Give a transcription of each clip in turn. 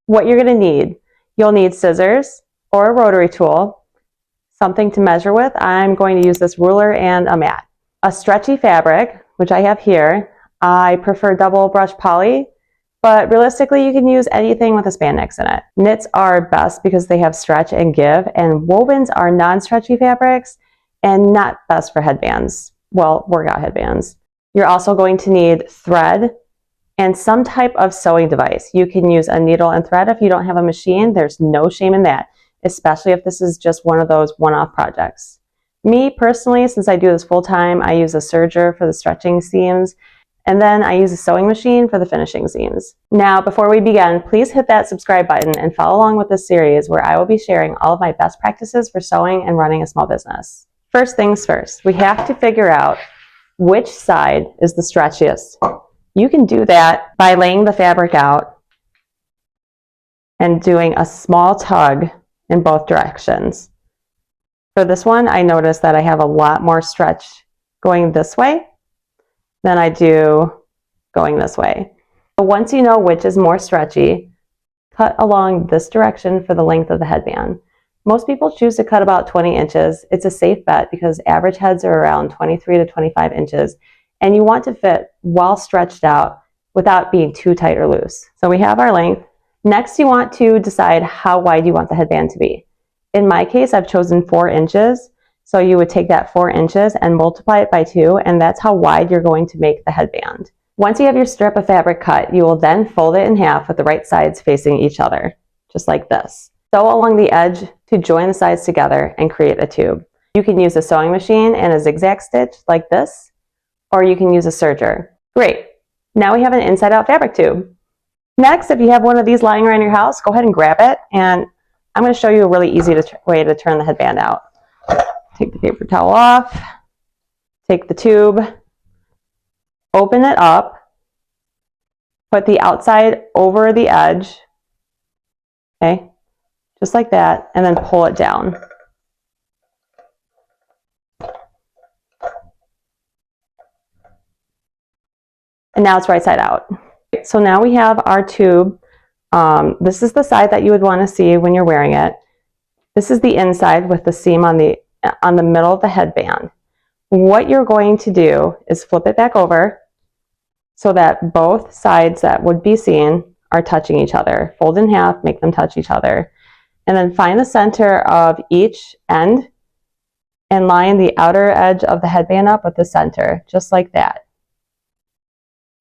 What you're going to need, you'll need scissors or a rotary tool, something to measure with. I'm going to use this ruler and a mat. A stretchy fabric, which I have here. I prefer double brush poly, but realistically you can use anything with a spandex in it. Knits are best because they have stretch and give, and wovens are non-stretchy fabrics and not best for headbands. Well, workout headbands. You're also going to need thread and some type of sewing device. You can use a needle and thread if you don't have a machine. There's no shame in that, especially if this is just one of those one-off projects. Me personally, since I do this full-time, I use a serger for the stretching seams, and then I use a sewing machine for the finishing seams. Now, before we begin, please hit that subscribe button and follow along with this series where I will be sharing all of my best practices for sewing and running a small business. First things first, we have to figure out which side is the stretchiest. You can do that by laying the fabric out and doing a small tug in both directions. For this one, I noticed that I have a lot more stretch going this way than I do going this way. So once you know which is more stretchy, cut along this direction for the length of the headband. Most people choose to cut about 20 inches. It's a safe bet because average heads are around 23 to 25 inches, and you want to fit well stretched out without being too tight or loose. So we have our length. Next, you want to decide how wide you want the headband to be. In my case, I've chosen 4 inches. So you would take that 4 inches and multiply it by 2, and that's how wide you're going to make the headband. Once you have your strip of fabric cut, you will then fold it in half with the right sides facing each other, just like this. Sew along the edge to join the sides together and create a tube. You can use a sewing machine and a zigzag stitch like this, or you can use a serger. Great. Now we have an inside-out fabric tube. Next, if you have one of these lying around your house, go ahead and grab it, and I'm going to show you a really easy way to turn the headband out. Take the paper towel off, take the tube, open it up, put the outside over the edge, okay, just like that, and then pull it down. And now it's right side out. So now we have our tube. This is the side that you would want to see when you're wearing it. This is the inside with the seam on the middle of the headband. What you're going to do is flip it back over so that both sides that would be seen are touching each other. Fold in half, make them touch each other. And then find the center of each end and line the outer edge of the headband up with the center, just like that.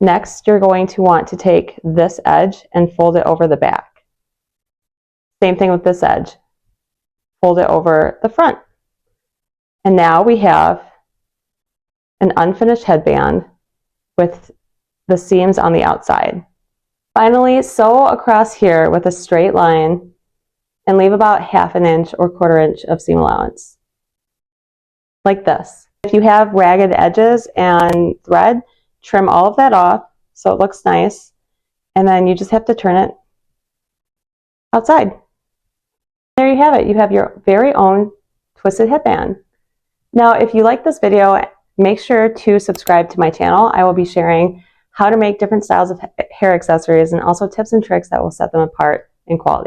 Next, you're going to want to take this edge and fold it over the back. Same thing with this edge. Fold it over the front. And now we have an unfinished headband with the seams on the outside. Finally, sew across here with a straight line and leave about 1/2 inch or 1/4 inch of seam allowance, like this. If you have ragged edges and thread, trim all of that off so it looks nice, and then you just have to turn it outside. There you have it. You have your very own twisted headband. Now, if you like this video, make sure to subscribe to my channel. I will be sharing how to make different styles of hair accessories and also tips and tricks that will set them apart in quality.